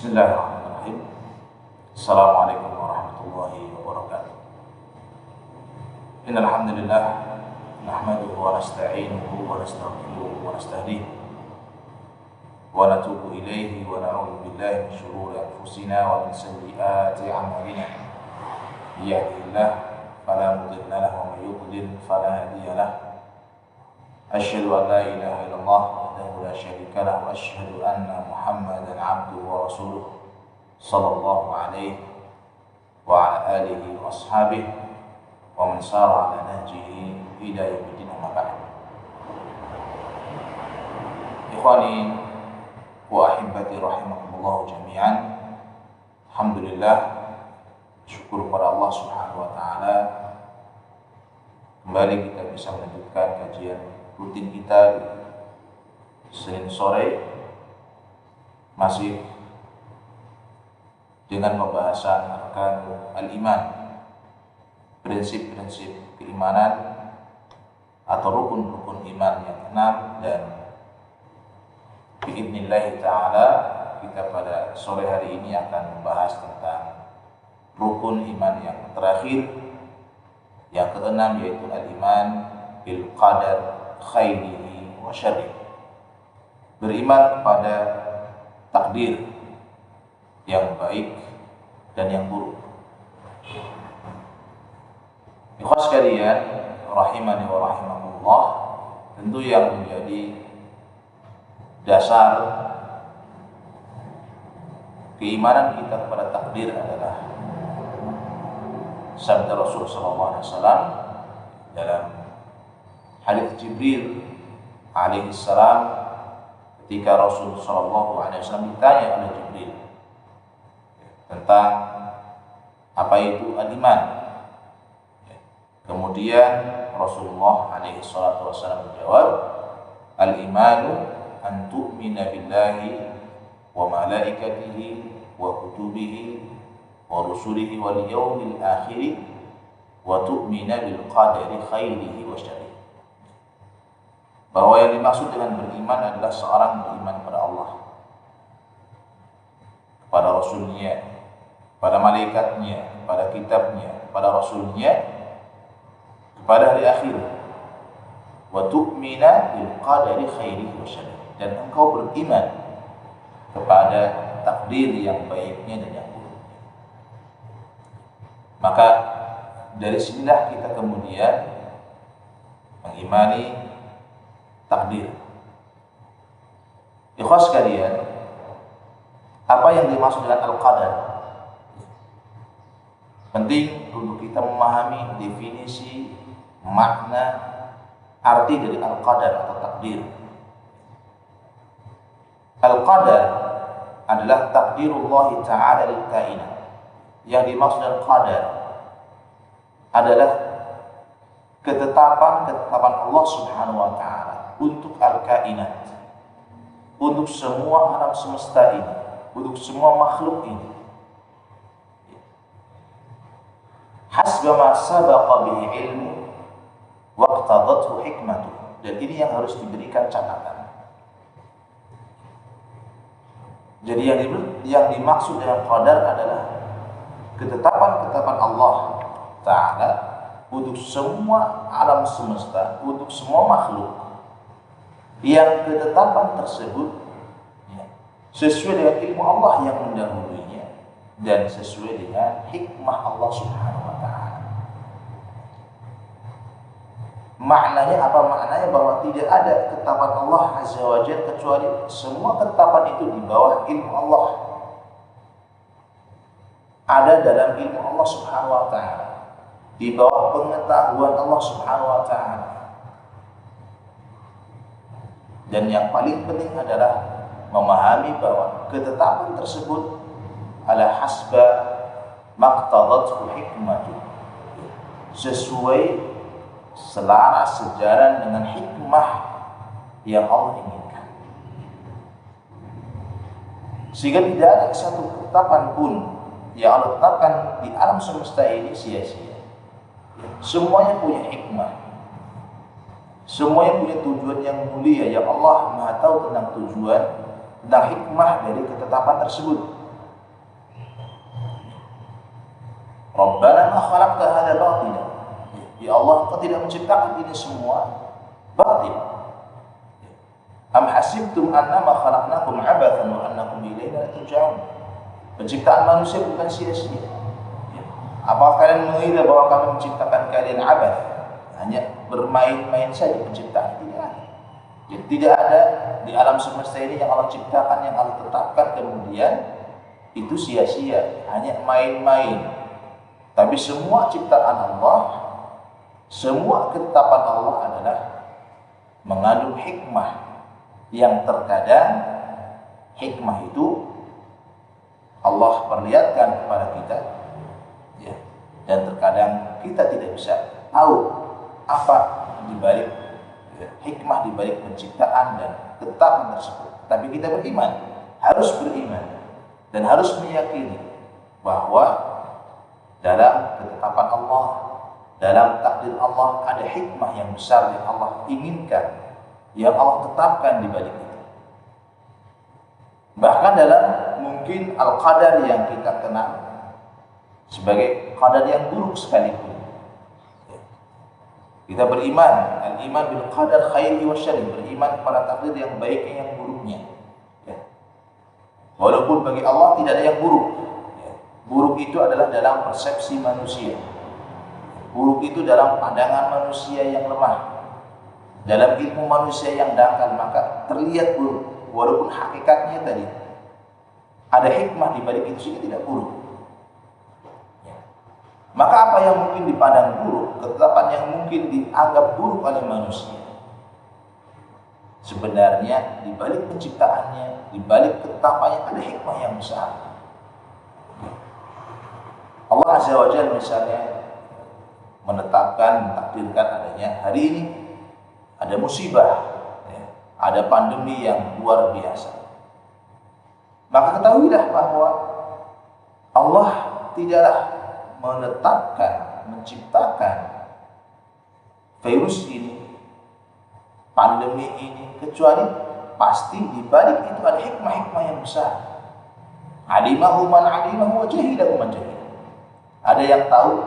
Bismillahirrahmanirrahim. Assalamualaikum warahmatullahi wabarakatuh. Innal hamdalillah nahmaduhu wa nasta'inuhu wa nastaghfiruhu wa nastahdihi wa natubu ilaihi wa na'udzu billahi min shururi anfusina wa min sayyiati a'malina. May yahdihillah fala mudilla lahu wa may yudlil fala hadiya lahu. Asyhadu an la ilaha illallah wahdahu la syarika lahu wa asyhadu anna Muhammadan 'abduhu wa rasuluh sallallahu alaihi wa ala alihi wa ashabihi wa man sara ala nahjihi ila yaumil amma ba'd. Ikhwani wa ahibbati rahimakumullah jami'an. Alhamdulillah, syukur kepada Allah Subhanahu wa taala, kembali kita bisa melanjutkan kajian rutin kita di Senin sore, masih dengan pembahasan arkan al-iman, prinsip-prinsip keimanan atau rukun-rukun iman yang 6, dan biidznillah ta'ala kita pada sore hari ini akan membahas tentang rukun iman yang terakhir, yang ke-6, yaitu al-iman bil qadar khairihi wa syarrihi, beriman kepada takdir yang baik dan yang buruk. Ikhwas sekalian rahimani wa rahimakumullah, tentu yang menjadi dasar keimanan kita kepada takdir adalah sabda Rasul sallallahu alaihi wasallam dalam hadits Jibril alaihi salam, ketika Rasul sallallahu alaihi wasallam ditanya oleh Jibril tentang apa itu al-iman. Kemudian Rasulullah alaihi salatu wasallam menjawab, al-imanu an tu'mina billahi wa malaikatihi wa kutubihi wa rusulihi wal yawmil akhir wa tu'mina bil qadari khairihi wa syarrihi. Bahwa yang dimaksud dengan beriman adalah seorang beriman kepada Allah, kepada Rasulnya, kepada malaikatnya, kepada kitabnya, kepada Rasulnya, kepada hari akhir. Wa tu'mina bil qadari khairihi wa syarrihi, dan engkau beriman kepada takdir yang baiknya dan yang buruknya. Maka dari sinilah kita kemudian mengimani takdir. Ikhwas sekalian, apa yang dimaksud dengan al-qadar? Penting untuk kita memahami definisi, makna, arti dari al-qadar atau takdir. Al-qadar adalah takdirullah ta'ala lil kainat. Yang dimaksud dengan qadar adalah ketetapan Allah Subhanahu wa taala untuk al-kainat, untuk semua alam semesta ini, untuk semua makhluk ini. Hasba ma sabaqa bihi ilmu wa iqtadathu hikmatuh. Dan ini yang harus diberikan catatan. Jadi yang dimaksud dengan qadar adalah ketetapan-ketetapan Allah Ta'ala untuk semua alam semesta, untuk semua makhluk, yang ketetapan tersebut sesuai dengan ilmu Allah yang mendahulunya dan sesuai dengan hikmah Allah Subhanahu wa taala. Maknanya apa? Maknanya bahwa tidak ada ketetapan Allah Azza wa Jalla kecuali semua ketetapan itu di bawah ilmu Allah, ada dalam ilmu Allah Subhanahu wa taala, di bawah pengetahuan Allah Subhanahu wa taala. Dan yang paling penting adalah memahami bahwa ketetapan tersebut adalah hasba maqtadathu hikmatu, sesuai, selaras, sejalan dengan hikmah yang Allah inginkan. Sehingga tidak ada satu ketetapan pun yang Allah tetapkan di alam semesta ini sia-sia. Semuanya punya hikmah, semuanya punya tujuan yang mulia yang Allah Maha tahu tentang tujuan, tentang hikmah dari ketetapan tersebut. ma khalaqta hadza batila. Ya Allah, Engkau tidak menciptakan ini semua batil. Am hasibtum annama khalaqnakum abathan wa annakum ilaina la turja'un. Penciptaan manusia bukan sia-sia. Apakah kalian mengira bahwa kami menciptakan kalian abath, hanya bermain-main saja? Penciptaan tidak ada. Jadi tidak ada di alam semesta ini yang Allah ciptakan, yang Allah tetapkan kemudian itu sia-sia, hanya main-main. Tapi semua ciptaan Allah, semua ketetapan Allah adalah mengandung hikmah, yang terkadang hikmah itu Allah perlihatkan kepada kita, ya, dan terkadang kita tidak bisa tahu apa dibalik, ya, hikmah dibalik penciptaan dan ketetapan tersebut. Tapi kita beriman, harus beriman dan harus meyakini bahwa dalam ketetapan Allah, dalam takdir Allah ada hikmah yang besar yang Allah inginkan, yang Allah tetapkan dibalik itu. Bahkan dalam mungkin al-qadar yang kita kenal sebagai qadar yang buruk sekalipun, kita beriman, al-iman bil qadar khairi wa syarri, beriman pada takdir yang baiknya yang buruknya, ya. Walaupun bagi Allah tidak ada yang buruk, ya. Buruk itu adalah dalam persepsi manusia, buruk itu dalam pandangan manusia yang lemah, dalam ilmu manusia yang dangkal, maka terlihat buruk. Walaupun hakikatnya tadi ada hikmah di balik itu sehingga tidak buruk. Ya. Maka apa yang mungkin dipandang buruk, ketetapan yang mungkin dianggap buruk oleh manusia, sebenarnya di balik penciptaannya, di balik ketetapannya ada hikmah yang besar. Allah Azza wa Jalla misalnya menetapkan, mentakdirkan adanya hari ini ada musibah, ada pandemi yang luar biasa. Maka ketahuilah bahwa Allah tidaklah menetapkan, menciptakan virus ini, pandemi ini, kecuali pasti di balik itu ada hikmah-hikmah yang besar. Alimahu man alimahu wa jahilahu man jahilahu. Ada yang tahu,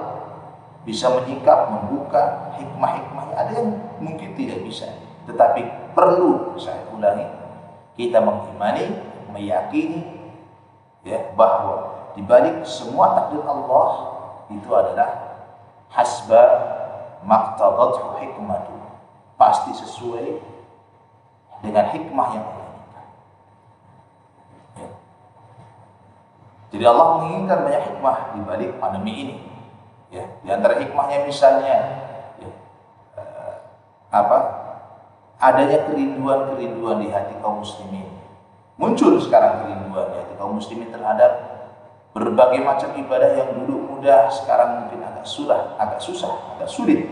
bisa menyingkap, membuka hikmah-hikmahnya. Ada yang mungkin tidak bisa. Tetapi perlu, saya ulangi, kita mengimani, meyakini, ya, bahwa di balik semua takdir Allah itu adalah hasba maqtadathu hikmatu, pasti sesuai dengan hikmah yang Allah inginkan. Ya. Jadi Allah menginginkan banyak hikmah di balik pandemi ini. Ya, di antara hikmahnya misalnya, ya, adanya kerinduan-kerinduan di hati kaum muslimin. Muncul sekarang kerinduan di hati kaum muslimin terhadap berbagai macam ibadah yang dulu mudah, sekarang mungkin agak susah, agak sulit.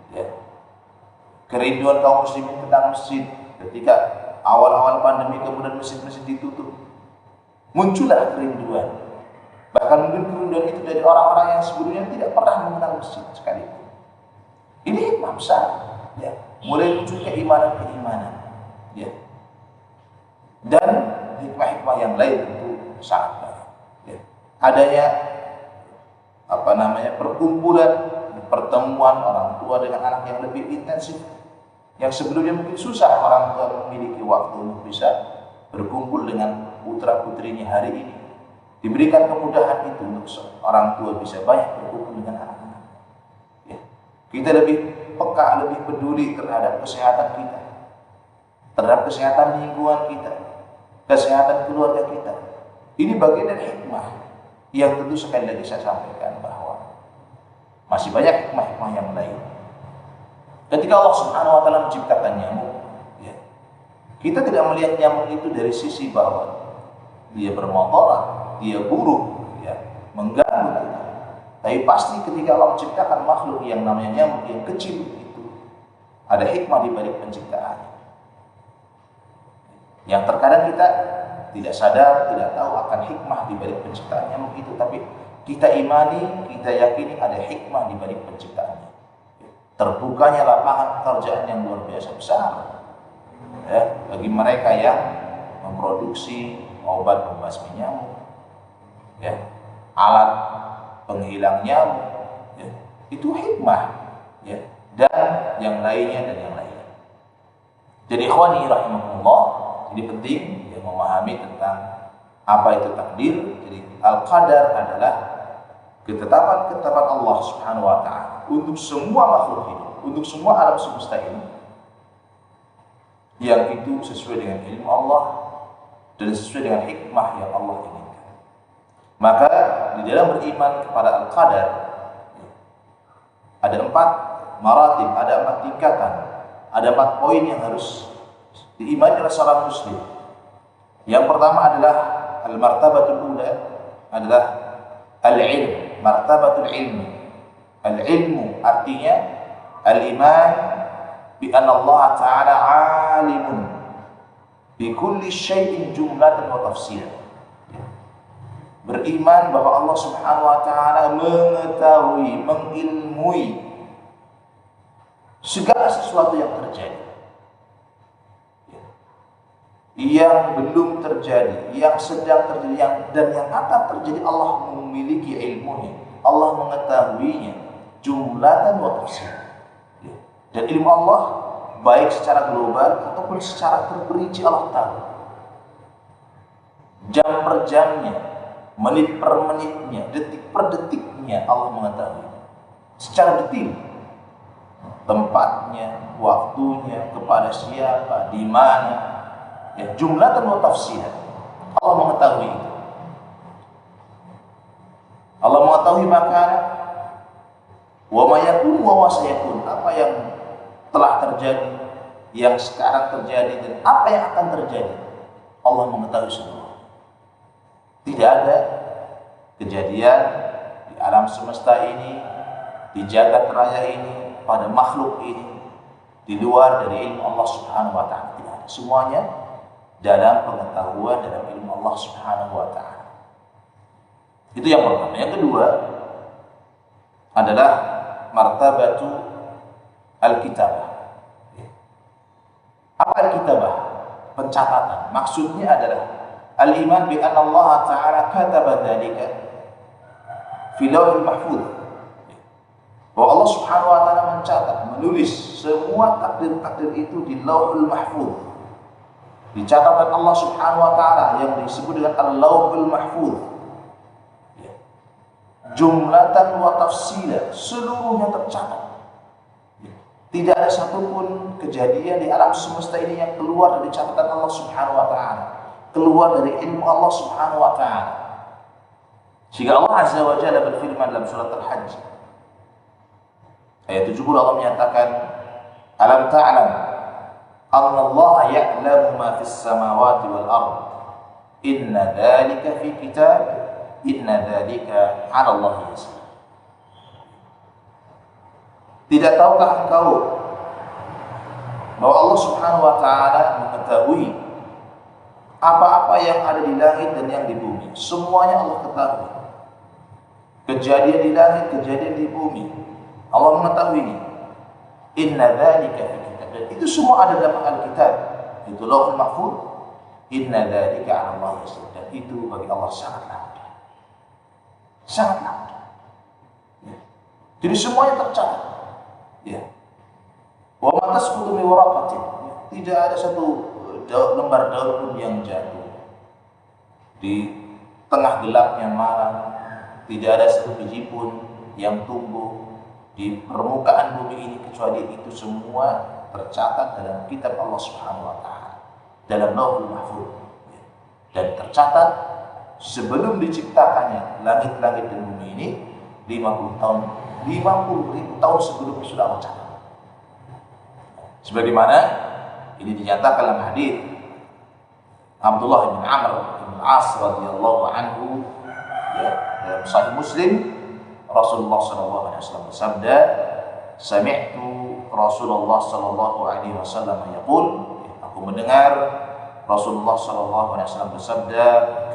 Ya. Kerinduan kaum muslimin tentang masjid ketika awal-awal pandemi, kemudian masjid-masjid ditutup. Muncullah kerinduan. Bahkan mungkin kerinduan itu dari orang-orang yang sebelumnya tidak pernah mengenal masjid sekalipun. Ini hikmah besar. Ya. Mulai muncul keimanan-keimanan, ya. Dan hikmah-hikmah yang lain itu sangat banyak. Ya. Adanya perkumpulan, pertemuan orang tua dengan anak yang lebih intensif, yang sebelumnya mungkin susah orang tua memiliki waktu untuk bisa berkumpul dengan putra putrinya hari ini. Diberikan kemudahan itu untuk orang tua bisa banyak berkumpul dengan anak-anak. Ya. Kita lebih peka, lebih peduli terhadap kesehatan kita, terhadap kesehatan lingkungan kita, kesehatan keluarga kita. Ini bagian dari hikmah yang tentu sekali lagi saya sampaikan bahwa masih banyak hikmah-hikmah yang lain. Ketika Allah Subhanahu wa Ta'ala menciptakan nyamuk, ya, kita tidak melihat nyamuk itu dari sisi bahwa dia bermotoran, dia buruk, ya, mengganggu kita. Tapi pasti ketika Allah menciptakan makhluk yang namanya nyamuk yang kecil itu, ada hikmah di balik penciptaannya. Yang terkadang kita tidak sadar, tidak tahu akan hikmah di balik penciptaan nyamuk itu, tapi kita imani, kita yakini ada hikmah di balik penciptaannya. Terbukanya lapangan pekerjaan yang luar biasa besar, ya, bagi mereka yang memproduksi obat pembasmi nyamuk, ya, alat penghilang nyamuk, itu hikmah, ya, dan yang lainnya. Jadi ikhwani rahimahullah, jadi penting ya memahami tentang apa itu takdir. Jadi al-qadar adalah ketetapan Allah Subhanahu wa taala untuk semua makhluk hidup, untuk semua alam semesta ini, yang itu sesuai dengan ilmu Allah dan sesuai dengan hikmah yang Allah inginkan. Maka di dalam beriman kepada al-qadar ada 4 maratib, ada 4 tingkatan, ada 4 poin yang harus diimani oleh seorang muslim. Yang pertama adalah al-martabatul ula, adalah al-ilm, martabatul ilmi. Al-ilmu artinya al-iman bi anna Allah Ta'ala alimun bi kulli syai'in jumlatan wa tafsilan. Beriman bahwa Allah Subhanahu wa taala mengetahui, mengilmui segala sesuatu yang terjadi, yang belum terjadi, yang sedang terjadi, dan yang akan terjadi. Allah memiliki ilmunya, Allah mengetahuinya jumlatan wa tafsilan. Dan ilmu Allah baik secara global ataupun secara terperinci Allah tahu. Jam per jamnya, menit per menitnya, detik per detiknya Allah mengetahui secara detail. Tempatnya, waktunya, kepada siapa, di mana, ya, jumlatan wa tafsilan. Allah mengetahui itu. Allah mengetahui makanan, wa ma yakun wa ma sayakun, apa yang telah terjadi, yang sekarang terjadi, dan apa yang akan terjadi. Allah mengetahui semua. Tidak ada kejadian di alam semesta ini, di jagat raya ini, pada makhluk ini, di luar dari ilmu Allah Subhanahu wa taala. Tidak ada. Semuanya dalam pengetahuan, dalam ilmu Allah Subhanahu wa taala. Itu yang pertama. Yang kedua adalah martabatu al-kitabah. Apa al-kitabah? Pencatatan. Maksudnya adalah al-iman bi anna Allah Ta'ala kataba dzalika fi lauhil mahfuz. Bahwa Allah Subhanahu wa taala mencatat, menulis semua takdir-takdir itu di lauhul mahfuz. Di catatan Allah Subhanahu wa taala yang disebut dengan al-lauhul mahfuz. Jumlatan wa tafsilan, seluruhnya tercatat. Tidak ada satupun kejadian di alam semesta ini yang keluar dari catatan Allah Subhanahu wa taala, keluar dari ilmu Allah Subhanahu wa taala. Sehingga Allah Azza wa Jalla berfirman dalam surat Al-Hajj ayat 70, Allah menyatakan, alam ta'lam anna Allah ya'lamu ma fis samawati wal ard, inna dzalika fi kitab, inna dzalika 'ala Allah yasir. Tidak tahukah engkau bahwa Allah Subhanahu wa taala mengetahui apa-apa yang ada di langit dan yang di bumi? Semuanya Allah ketahui. Kejadian di langit, kejadian di bumi, Allah mengetahuinya. Inna dzalika fi kitab. Dan itu semua ada dalam Al-Kitab. Itu Lauhul Mahfuz. Inna dzalika 'ala Allah yasir. Dan itu bagi Allah sangatlah mudah. Sangatlah mudah. Ya. Jadi semuanya tercatat. Ya. Wa ma tasqutu min waraqatin. Tidak ada satu lembar daun pun yang jatuh di tengah gelapnya malam. Tidak ada satu biji pun yang tumbuh di permukaan bumi ini, kecuali itu semua tercatat dalam kitab Allah Subhanahu wa taala, dalam Lauhul Mahfuz. Dan tercatat sebelum diciptakannya langit-langit dan bumi ini 50.000 tahun sebelum sudah Allah catat. Sebagaimana ini dinyatakan dalam hadis Abdullah bin Amr bin As radhiyallahu anhu, ya, dalam Sahih Muslim, Rasulullah sallallahu alaihi wasallam bersabda, sami'tu Rasulullah sallallahu alaihi wasallam yaqul, aku mendengar Rasulullah sallallahu alaihi wasallam bersabda,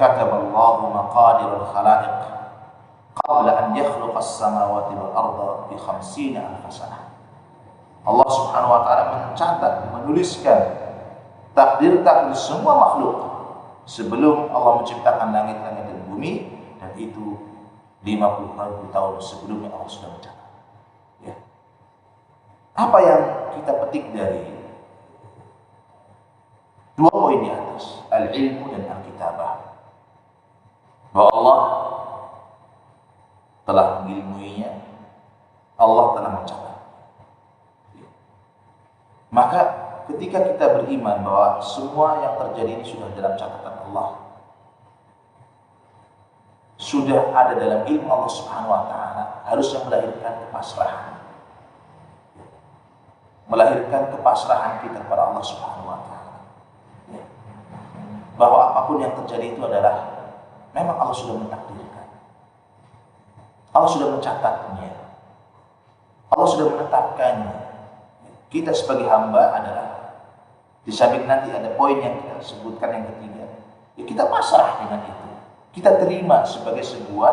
kataballahu maqadirul khalaiq qabla an yakhluqa as-samawati wal arda bi 50 alf sanah. Allah Subhanahu wa taala mencatat, menuliskan takdir-takdir semua makhluk sebelum Allah menciptakan langit-langit dan bumi, dan itu 50.000 tahun sebelumnya Allah sudah mencatat. Apa yang kita petik dari dua poin di atas, al-ilmu dan al-kitabah? Bahwa Allah telah mengilmuinya, Allah telah mencatat. Maka ketika kita beriman bahwa semua yang terjadi ini sudah dalam catatan Allah, sudah ada dalam ilmu Allah Subhanahu wa taala, harusnya melahirkan kepasrahan. Melahirkan kepasrahan kita kepada Allah Subhanahu wa taala. Bahwa apapun yang terjadi itu adalah memang Allah sudah mentakdirkan. Allah sudah mencatatnya. Allah sudah menetapkannya. Kita sebagai hamba adalah, di samping nanti ada poin yang kita sebutkan yang ketiga, ya kita pasrah dengan itu. Kita terima sebagai sebuah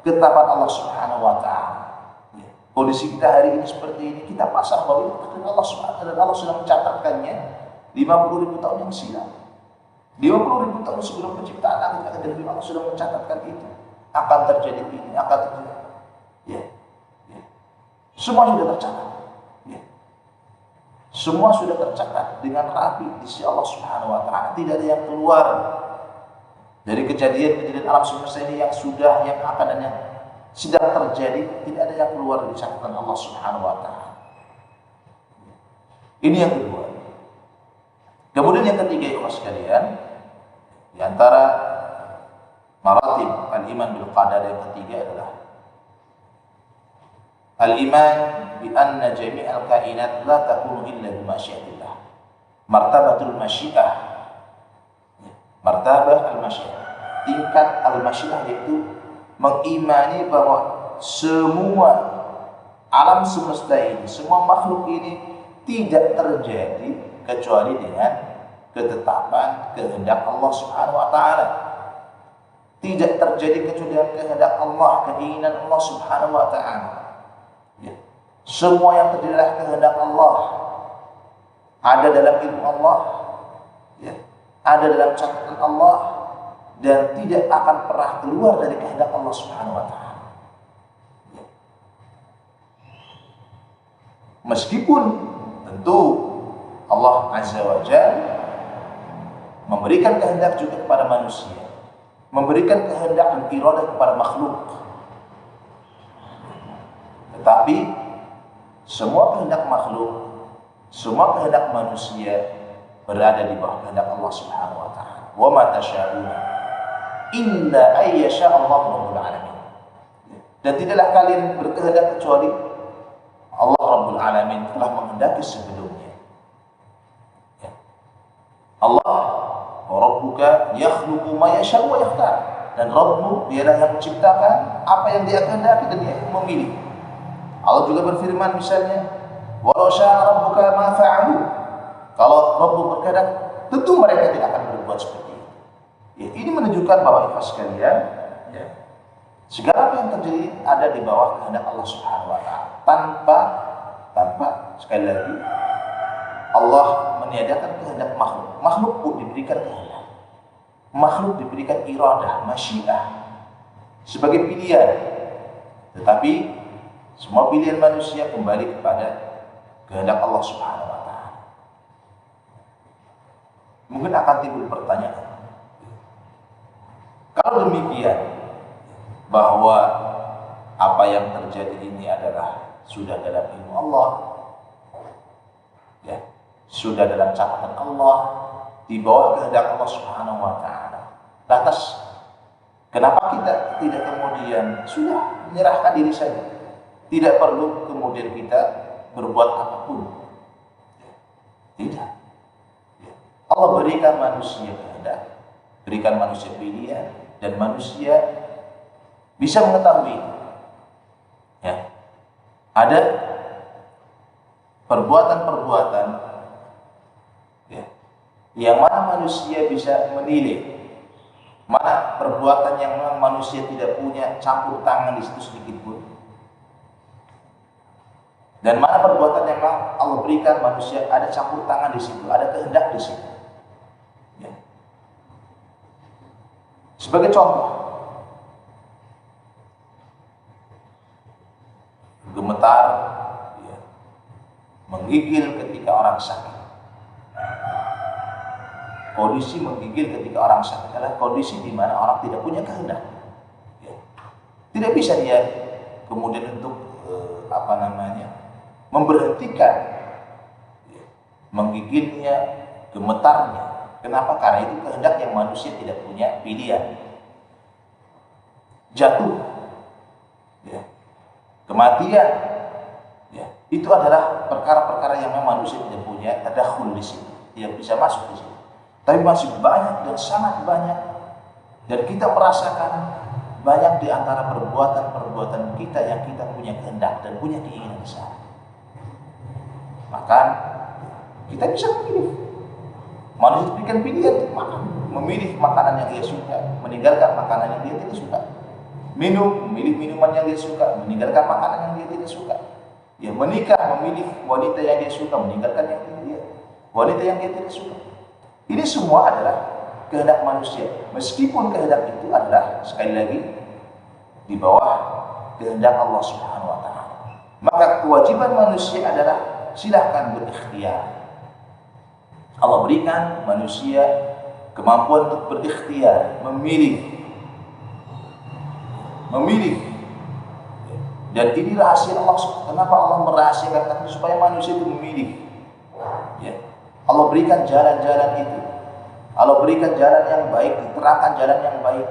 ketetapan Allah Subhanahu wa taala. Ya. Kondisi kita hari ini seperti ini, kita pasrah bahwa itu takdir Allah Subhanahu wa taala, dan Allah sudah mencatatkannya 50.000 tahun yang silam. 50.000 tahun sebelum penciptaan langit dan bumi, Allah sudah mencatatkan itu. Akan terjadi ini, akan terjadi. Ya. Ya. Semua sudah tercatat. Ya. Semua sudah tercatat dengan rapi di sisi Allah Subhanahu wa taala. Tidak ada yang keluar dari kejadian-kejadian alam semesta ini yang sudah, yang akan, dan yang sedang terjadi. Tidak ada yang keluar dari catatan Allah Subhanahu wa taala. Ini yang kedua. Kemudian yang ketiga, ikhwas sekalian, di antara maratib al-iman bil qadar yang ketiga adalah al-iman bi anna jami'al kainat la takunu illa bi masyiatillah. Martabatul masyiah. Martabah al-masyiah. Tingkat al-masyiah yaitu mengimani bahwa semua alam semesta ini, semua makhluk ini tidak terjadi kecuali dengan ketetapan kehendak Allah Subhanahu wa taala. Tidak terjadi kecuali dengan kehendak Allah, keinginan Allah Subhanahu wa taala. Ya. Semua yang terjadi adalah kehendak Allah. Ada dalam ilmu Allah, ya. Ada dalam catatan Allah, dan tidak akan pernah keluar dari kehendak Allah Subhanahu wa taala. Ya. Meskipun tentu Allah Azza wa Jalla memberikan kehendak juga kepada manusia, memberikan kehendak dan iradah kepada makhluk. Tetapi semua kehendak makhluk, semua kehendak manusia berada di bawah kehendak Allah Subhanahu wa taala. Wa ma tasyauna illa ay yasha Allah rabbul alamin. Dan tidaklah kalian berkehendak kecuali Allah Rabbul Alamin telah menghendaki sebelumnya. Ya. Allah Rabbuka yakhluqu ma yasha wa yakhtar. Dan Rabbmu dialah yang menciptakan apa yang Dia kehendaki dan Dia memilih. Allah juga berfirman misalnya, walau syaa rabbuka ma fa'alu. Kalau Rabbu berkehendak, tentu mereka tidak akan berbuat seperti itu. Ya, ini menunjukkan bahwa ikhlas sekalian, ya, segala apa yang terjadi ada di bawah kehendak Allah Subhanahu wa taala. Tanpa sekali lagi Allah meniadakan kehendak makhluk. Makhluk pun diberikan kehendak. Makhluk diberikan iradah, masyiah sebagai pilihan. Tetapi semua pilihan manusia kembali kepada kehendak Allah Subhanahu wa taala. Mungkin akan timbul pertanyaan. Kalau demikian, bahwa apa yang terjadi ini adalah sudah dalam ilmu Allah, ya, sudah dalam catatan Allah, di bawah kehendak Allah Subhanahu wa taala. Lantas kenapa kita tidak kemudian sudah menyerahkan diri saja? Tidak perlu kemudian kita berbuat apapun. Tidak. Allah berikan manusia kehendak, berikan manusia pilihan, dan manusia bisa mengetahui. Ya. Ada perbuatan-perbuatan, ya, yang mana manusia bisa menilai, mana perbuatan yang memang manusia tidak punya campur tangan di situ sedikit pun, dan mana perbuatan yang memang Allah berikan manusia ada campur tangan di situ, ada kehendak di situ. Ya. Sebagai contoh, gemetar, ya, menggigil ketika orang sakit. Kondisi menggigil ketika orang sakit adalah kondisi di mana orang tidak punya kehendak. Ya. Tidak bisa dia kemudian untuk memberhentikan ya, menggigilnya, gemetarnya. Kenapa? Karena itu kehendak yang manusia tidak punya pilihan. Jatuh, ya, kematian, ya, itu adalah perkara-perkara yang memang manusia tidak punya tadakhul di sini, tidak bisa masuk di sini. Tapi masih banyak dan sangat banyak, dan kita merasakan banyak di antara perbuatan-perbuatan kita yang kita punya kehendak dan punya keinginan di sana. Maka kita bisa memilih. Manusia diberikan pilihan untuk makan, memilih makanan yang dia suka, meninggalkan makanan yang dia tidak suka. Minum, memilih minuman yang dia suka, meninggalkan makanan yang dia tidak suka. Ya, menikah, memilih wanita yang dia suka, meninggalkan wanita yang dia tidak suka. Ini semua adalah kehendak manusia. Meskipun kehendak itu adalah sekali lagi di bawah kehendak Allah Subhanahu wa taala. Maka kewajiban manusia adalah silahkan berikhtiar. Allah berikan manusia kemampuan untuk berikhtiar, memilih. Dan ini rahasia Allah. Kenapa Allah merahasiakan takdir? Supaya manusia itu memilih. Ya. Allah berikan jalan-jalan itu. Allah berikan jalan yang baik, diterangkan jalan yang baik.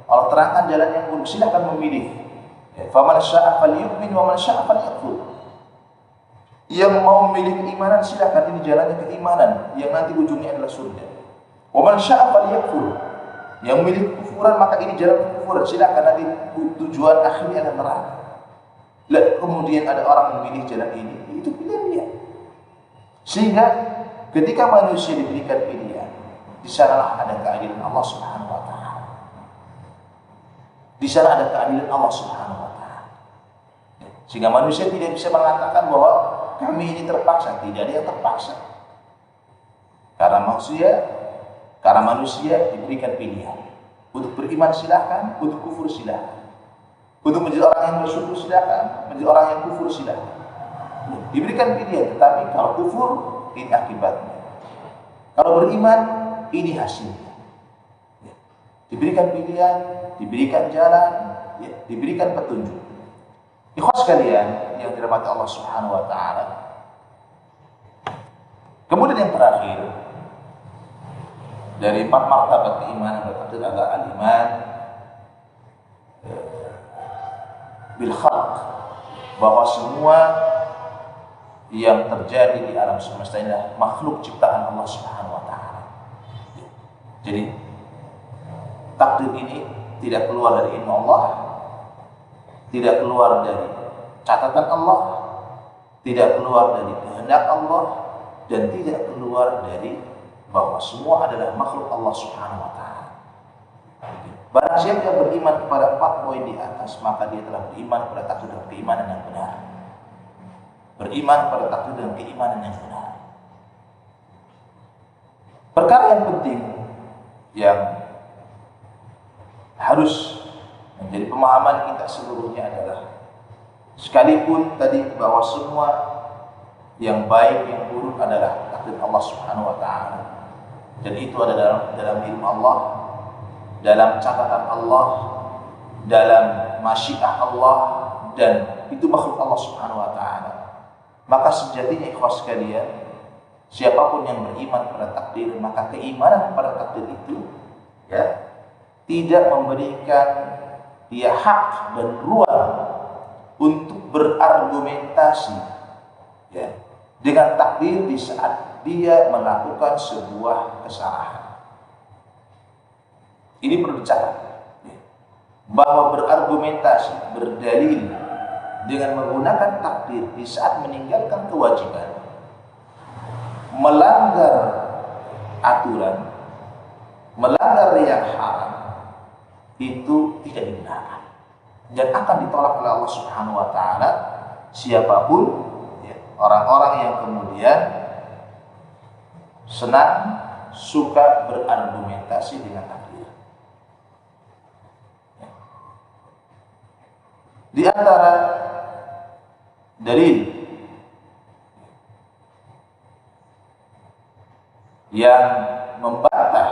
Allah terangkan jalan yang buruk. Silakan memilih. Ya. Faman syaa'a falyu'min wa man syaa'a falyakfur. Yang mau memilih keimanan silakan, ini jalannya keimanan yang nanti ujungnya adalah surga. Wa man syaa'a falyakfur. Yang memilih kekufuran maka ini jalan kekufuran. Silakan, nanti tujuan akhirnya adalah neraka. Lalu kemudian ada orang memilih jalan ini, itu pilihan dia. Sehingga ketika manusia diberikan pilihan, di sanalah ada keadilan Allah Subhanahu wa taala. Di sana ada keadilan Allah Subhanahu wa taala. Sehingga manusia tidak bisa mengatakan bahwa kami ini terpaksa. Tidak ada yang terpaksa. Karena manusia diberikan pilihan. Untuk beriman silahkan, untuk kufur silahkan. Untuk menjadi orang yang bersyukur silahkan, menjadi orang yang kufur silahkan. Diberikan pilihan, tetapi kalau kufur ini akibatnya. Kalau beriman ini hasilnya. Diberikan pilihan, diberikan jalan, diberikan petunjuk. Ikhwas sekalian yang dirahmati Allah Subhanahu wa taala. Kemudian yang terakhir dari 4 martabat keimanan bertakdir adalah al-iman bil khalq, bahwa semua yang terjadi di alam semesta ini adalah makhluk ciptaan Allah Subhanahu wa taala. Jadi takdir ini tidak keluar dari ilmu Allah, tidak keluar dari catatan Allah, tidak keluar dari kehendak Allah, dan tidak keluar dari bahwa semua adalah makhluk Allah Subhanahu wa taala. Barang siapa yang beriman kepada 4 poin di atas, maka dia telah beriman kepada takdir dan keimanan yang benar. Beriman pada takdir dan keimanan yang benar. Perkara yang penting yang harus menjadi pemahaman kita seluruhnya adalah, sekalipun tadi bahwa semua yang baik yang buruk adalah takdir Allah Subhanahu wa taala, dan itu ada dalam ilmu Allah, dalam catatan Allah, dalam masyiah Allah, dan itu makhluk Allah Subhanahu wa taala. Maka sejatinya ikhwas sekalian, siapapun yang beriman pada takdir, maka keimanan pada takdir itu tidak memberikan dia hak dan ruang untuk berargumentasi dengan takdir di saat dia melakukan sebuah kesalahan. Ini perlu dicatat, bahwa berargumentasi, berdalil dengan menggunakan takdir di saat meninggalkan kewajiban, melanggar aturan, melanggar yang haram, itu tidak dibenarkan dan akan ditolak oleh Allah Subhanahu wa taala. Siapapun orang-orang yang kemudian senang, suka berargumentasi dengan takdir. Di antara dalil yang membantah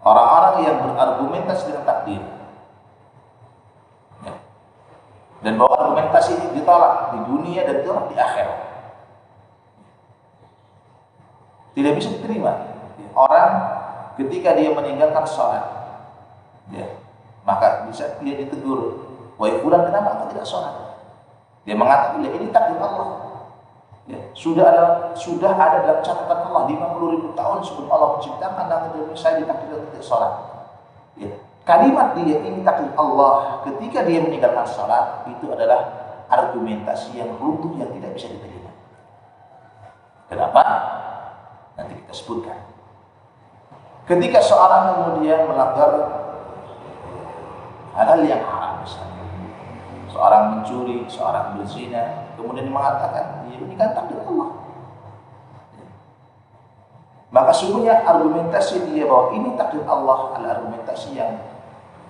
orang-orang yang berargumentasi dengan takdir, ya. Dan bahwa argumentasi ini ditolak di dunia dan ditolak di akhirat, tidak bisa diterima. Orang ketika dia meninggalkan sholat, ya, maka bisa dia ditegur, wahai fulan, kenapa engkau tidak sholat? Dia mengatakan, ya, ini takdir Allah. Ya, sudah ada dalam catatan Allah 50.000 tahun sebelum Allah menciptakan langit dan bumi, saya ditakdirkan tidak sholat. Ya. Kalimat dia ini takdir Allah ketika dia meninggalkan sholat itu adalah argumentasi yang runtuh yang tidak bisa diterima. Kenapa? Nanti kita sebutkan. Ketika seorang kemudian melanggar hal-hal yang haram, misalnya seorang mencuri, seorang berzina, kemudian mengatakan, ya, ini kan takdir Allah. Maka sungguhnya argumentasi dia bahwa ini takdir Allah adalah argumentasi yang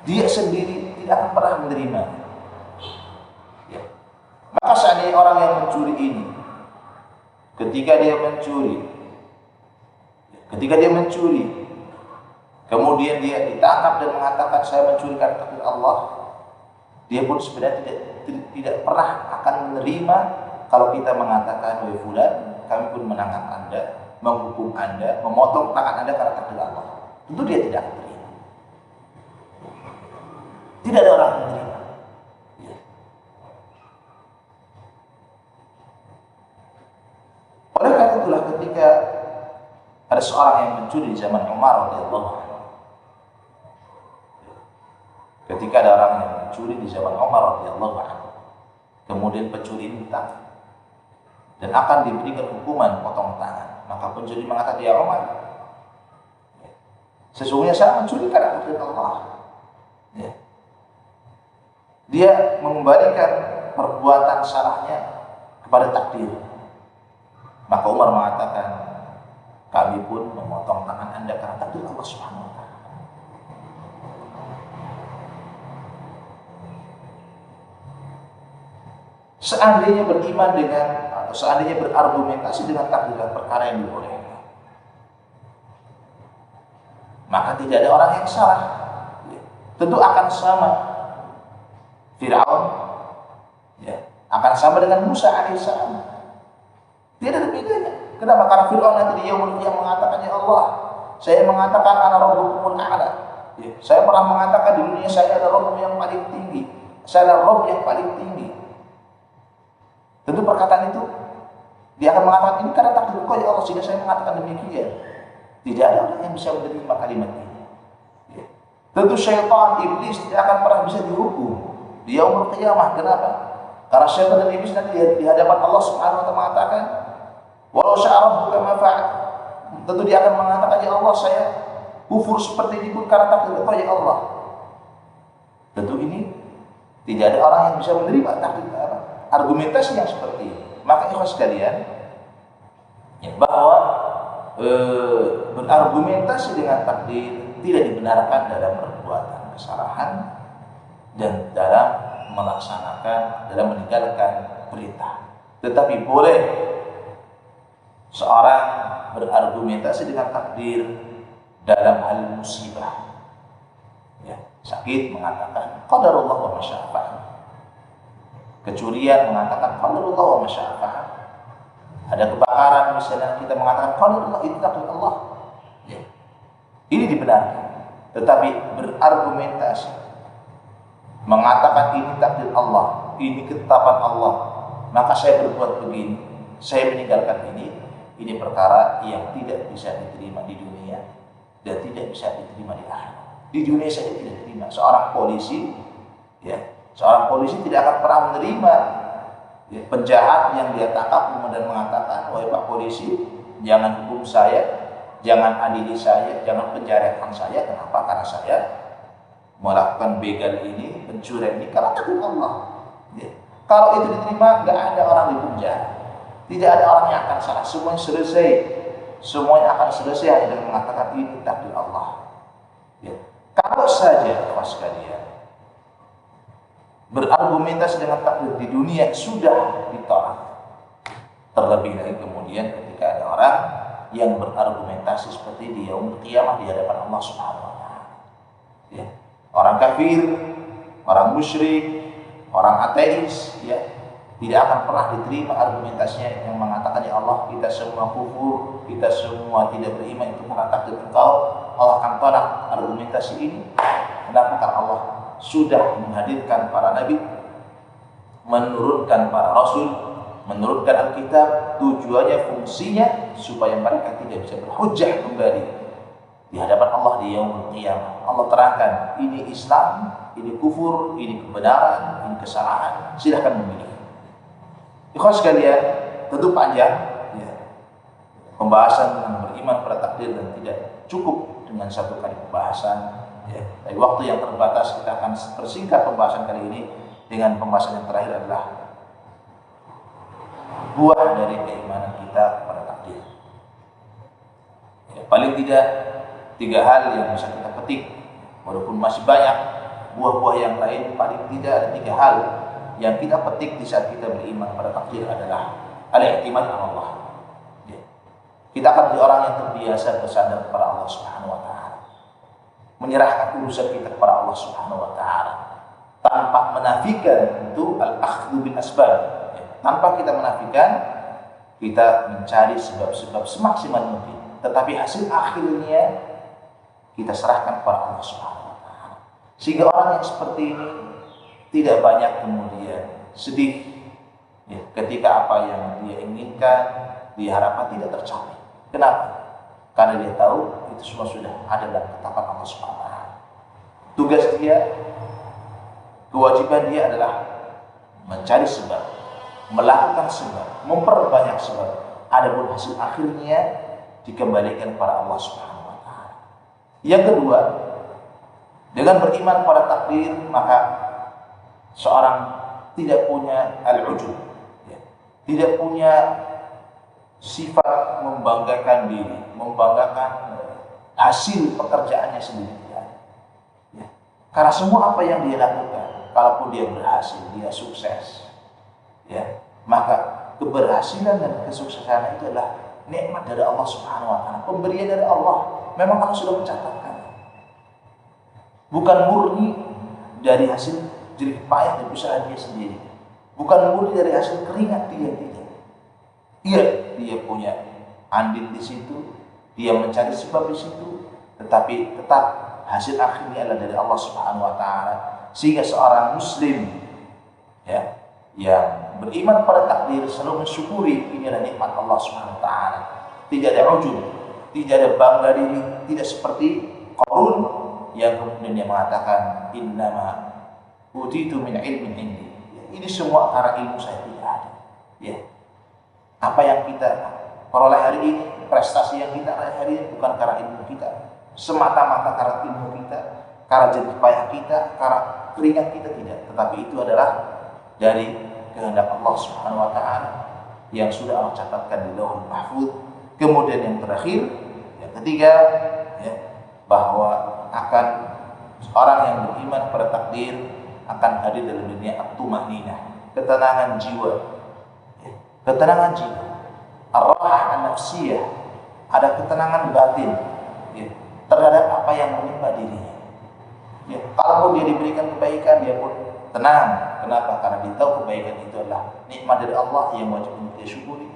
dia sendiri tidak akan pernah menerima. Ya. Maka seandainya orang yang mencuri ini, ketika dia mencuri, kemudian dia ditangkap dan mengatakan saya mencuri karena takdir Allah, dia pun sebenarnya tidak pernah akan menerima kalau kita mengatakan, wahai fulan, kami pun menangkap Anda, menghukum Anda, memotong tangan Anda karena takdir Allah. Tentu dia tidak akan terima. Tidak ada orang yang menerima. Ya. Oleh karena itulah ketika ada seorang yang mencuri di zaman Umar radhiyallahu anhu. Ketika ada orang yang mencuri di zaman Umar radhiyallahu anhu, kemudian pencuri ini ditangkap dan akan diberikan hukuman potong tangan, maka pencuri mengatakan, ya Umar, sesungguhnya saya mencuri karena takdir Allah. Ya. Dia mengembalikan perbuatan salahnya kepada takdir. Maka Umar mengatakan, kami pun memotong tangan Anda karena takdir Allah Subhanahu wa ta'ala. Seandainya beriman dengan atau seandainya berargumentasi dengan takdir dan perkara yang dibolehkan, maka tidak ada orang yang salah. Tentu akan sama Fir'aun, ya, akan sama dengan Musa alaihissalam. Tidak ada bedanya. Kenapa? Karena Fir'aun nanti di yaumul qiyamah mengatakan, ya Allah, saya mengatakan ana rabbukumul a'la. Ya, saya pernah mengatakan di dunia saya adalah Rabb yang paling tinggi. Saya adalah Rabb yang paling tinggi. Tentu perkataan itu dia akan mengatakan, ini karena takdir Engkau ya Allah sehingga saya mengatakan demikian. Tidak ada orang yang bisa menerima kalimat ini. Ya. Tentu syaitan, iblis tidak akan pernah bisa dihukum di yaumul qiyamah. Kenapa? Karena syaitan dan iblis nanti di hadapan Allah Subhanahu wa ta'ala mengatakan, walau syaa rabbuka ma fa'al. Tentu dia akan mengatakan, ya Allah, saya kufur seperti ini pun karena takdir Engkau ya Allah. Tentu ini tidak ada orang yang bisa menerima takdir argumentasi yang seperti ini. Maka ikhwan sekalian, ya, bahwa berargumentasi dengan takdir tidak dibenarkan dalam perbuatan kesalahan dan dalam meninggalkan perintah. Tetapi boleh seorang berargumentasi dengan takdir dalam hal musibah. Ya, sakit mengatakan qadarullah wa masyaa fa'al. Kecurian mengatakan qadarullah wa masyaa fa'al. Ada kebakaran misalnya kita mengatakan qadarullah, itu takdir Allah. Ya. Ini dibenarkan. Tetapi berargumentasi mengatakan ini takdir Allah, ini ketetapan Allah, maka saya berbuat begini, saya meninggalkan ini perkara yang tidak bisa diterima di dunia dan tidak bisa diterima di akhirat. Di dunia saya tidak diterima. Seorang polisi, ya, seorang polisi tidak akan pernah menerima, ya, penjahat yang dia tangkap kemudian mengatakan, wahai Pak Polisi, jangan hukum saya, jangan adili saya, jangan penjarakan saya. Kenapa? Karena saya melakukan begal ini, pencurian ini karena takdir Allah. Ya. Kalau itu diterima, nggak ada orang di penjara, tidak ada orang yang akan salah, semuanya selesai, semuanya akan selesai dengan mengatakan ini takdir Allah. Ya. Kalau saja kawan sekalian berargumentasi dengan takdir di dunia sudah ditolak, Terlebih lagi kemudian ketika ada orang yang berargumentasi seperti di yaumul qiyamah di hadapan Allah Subhanahu wa taala. Ya. Orang kafir, orang musyrik, orang ateis, ya, tidak akan pernah diterima argumentasinya yang mengatakan, ya Allah, kita semua kufur, kita semua tidak beriman itu karena takdir Engkau. Allah akan tolak argumentasi ini. Kenapa? Karena Allah sudah menghadirkan para nabi, menurunkan para rasul, menurunkan Alkitab, tujuannya, fungsinya supaya mereka tidak bisa berhujjah kembali di hadapan Allah di yaumul qiyamah. Allah terangkan, ini Islam, ini kufur, ini kebenaran, ini kesalahan, silahkan memilih. Ikhwan sekalian, tentu panjang ya, pembahasan tentang beriman pada takdir dan tidak cukup dengan satu kali pembahasan ya. Dari waktu yang terbatas kita akan persingkat pembahasan kali ini dengan pembahasan yang terakhir adalah buah dari keimanan kita pada takdir ya, paling tidak 3 hal yang bisa kita petik, walaupun masih banyak buah-buah yang lain, paling tidak ada 3 hal yang kita petik di saat kita beriman pada takdir adalah al-i'timad ala Allah. Ya. Kita akan menjadi orang yang terbiasa bersandar kepada Allah Subhanahu wa taala. Menyerahkan urusan kita kepada Allah Subhanahu wa taala tanpa menafikan itu al-akhdhu bil asbab. Ya. Tanpa kita menafikan, kita mencari sebab-sebab semaksimal mungkin. Tetapi hasil akhirnya kita serahkan kepada Allah Subhanahu wa taala. Sehingga orang yang seperti ini tidak banyak kemudian sedih ya, ketika apa yang dia inginkan, dia harapkan tidak tercapai. Kenapa? Karena dia tahu itu semua sudah ada dalam ketetapan Allah Subhanahu wa taala. Tugas dia, kewajiban dia adalah mencari sebab, melakukan sebab, memperbanyak sebab. Adapun hasil akhirnya dikembalikan kepada Allah Subhanahu wa taala. Yang kedua, dengan beriman pada takdir maka seorang tidak punya al-ujub, ya. Tidak punya sifat membanggakan diri, membanggakan hasil pekerjaannya sendiri. Ya. Karena semua apa yang dia lakukan, kalaupun dia berhasil, dia sukses, ya, maka keberhasilan dan kesuksesan itu adalah nikmat dari Allah Subhanahu wa taala, pemberian dari Allah. Memang Allah sudah mencatatkan. Bukan murni dari hasil jerih payah dan usaha dia sendiri, bukan murni dari hasil keringat dia, tidak. Iya, dia punya andil di situ, dia mencari sebab di situ, tetapi tetap hasil akhirnya adalah dari Allah Subhanahu wa taala. Sehingga seorang muslim ya, yang beriman pada takdir selalu mensyukuri ini adalah nikmat Allah Subhanahu wa taala. Tidak ada ujub, tidak ada bangga diri, tidak seperti Qarun yang kemudian dia mengatakan innama utitu min ilmin indi. Ini semua karena ilmu saya tidak ada. Ya. Apa yang kita peroleh hari ini, prestasi yang kita raih hari ini bukan karena ilmu kita, semata-mata karena ilmu kita, karena jerih payah kita, karena keringat kita, tidak. Tetapi itu adalah dari kehendak Allah Subhanahu wa taala yang sudah Allah catatkan di Lauhul Mahfuz. Kemudian yang terakhir, yang ketiga, ya, bahwa akan orang yang beriman pada takdir akan hadir dalam dunia at-tumaninah, ketenangan jiwa, ya, ketenangan jiwa, ar-rahah an-nafsiyah, ada ketenangan batin ya, terhadap apa yang menimpa dirinya. Ya, kalaupun dia diberikan kebaikan, dia pun tenang. Kenapa? Karena dia tahu kebaikan itu adalah nikmat dari Allah yang wajib untuk dia syukuri.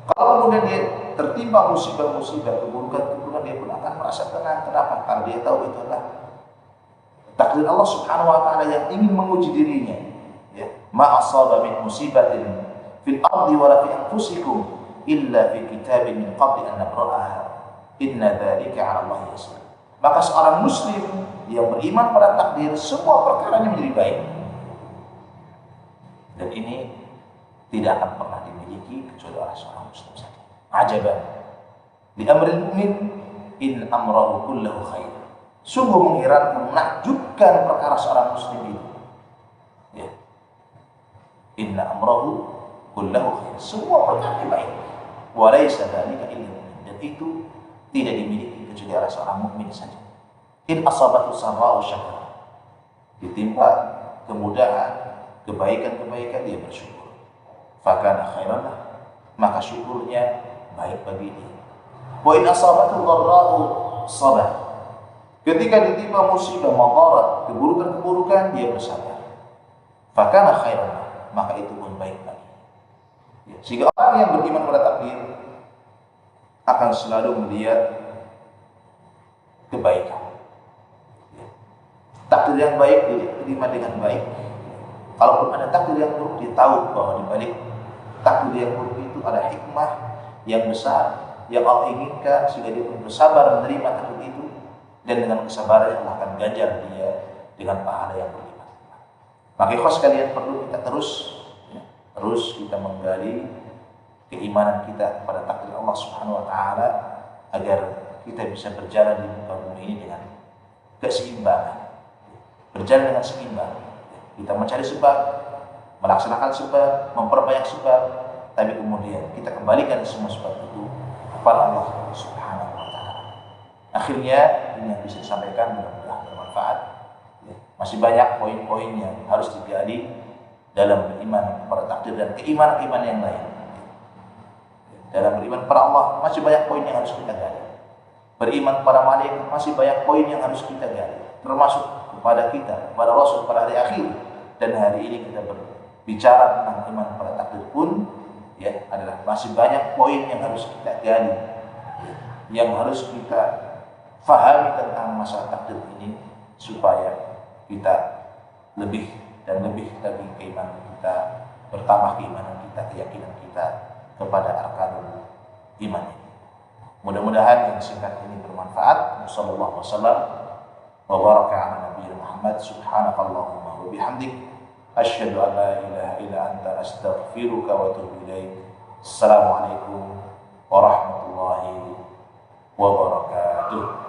Kalau kemudian dia tertimpa musibah-musibah, keburukan-keburukan, dia pun akan merasa tenang. Kenapa? Karena dia tahu itu adalah takdir Allah Subhanahu wa taala yang ingin menguji dirinya. Ya, ma asaba min musibatin fil ardi wa la fi anfusikum illa fi kitabin min qabli an nabra'aha. Inna dzalika 'ala Allah yasir. Maka seorang muslim yang beriman pada takdir, semua perkaranya menjadi baik. Dan ini tidak akan pernah dimiliki kecuali oleh seorang muslim saja. Ajaban li amril mu'min in amrahu kullahu khair. Sungguh mengherankan, menakjubkan perkara seorang muslim itu. Ya. Inna amrahu kullahu khair. Semua perkara baik. Wa laisa dzalika illa mu'min. Dan itu tidak dimiliki kecuali oleh seorang mukmin saja. In asabatu sarra'u syakara. Ditimpa kemudahan, kebaikan-kebaikan, dia bersyukur. Fakana khairan lah. maka syukurnya baik bagi dia. Wa in asabathu dharra'u sabar. Ketika ditimpa musibah, madarat, keburukan-keburukan, dia bersabar. Fakana khairan, maka itu pun baik bagi. Sehingga orang yang beriman pada takdir akan selalu melihat kebaikan. Takdir yang baik diterima dengan baik. Kalaupun ada takdir yang buruk, dia tahu bahwa di balik takdir yang buruk itu ada hikmah yang besar yang Allah inginkan, sehingga dia pun bersabar menerima takdir itu, dan dengan kesabaran Allah akan ganjar dia dengan pahala yang berlipat. Maka ikhwas sekalian, perlu kita terus kita menggali keimanan kita kepada takdir Allah Subhanahu wa taala agar kita bisa berjalan di muka bumi ini dengan keseimbangan. Berjalan dengan seimbang. Kita mencari sebab, melaksanakan sebab, memperbanyak sebab, tapi kemudian kita kembalikan semua sebab itu kepada Allah Subhanahu wa taala. Akhirnya ini yang bisa disampaikan, mudah-mudahan bermanfaat. Masih banyak poin-poin yang harus digali dalam beriman kepada takdir dan keimanan-keimanan yang lain. Dalam beriman kepada Allah masih banyak poin yang harus kita gali. Beriman kepada malaikat masih banyak poin yang harus kita gali, termasuk kepada kita, kepada Rasul, pada hari akhir. Dan hari ini kita berbicara tentang iman pada takdir pun adalah masih banyak poin yang harus kita gali, yang harus kita fahami tentang masalah takdir ini, supaya kita lebih dan lebih lagi keimanan kita, bertambah keimanan kita, keyakinan kita kepada arkanul iman ini. Mudah-mudahan yang singkat ini bermanfaat. Wassallallahu wasallam wa baraka ala nabiyina Muhammad. Subhanakallahumma wa bihamdik, asyhadu an la ilaha illa anta, astaghfiruka wa atubu ilaik. Assalamualaikum warahmatullahi wabarakatuh.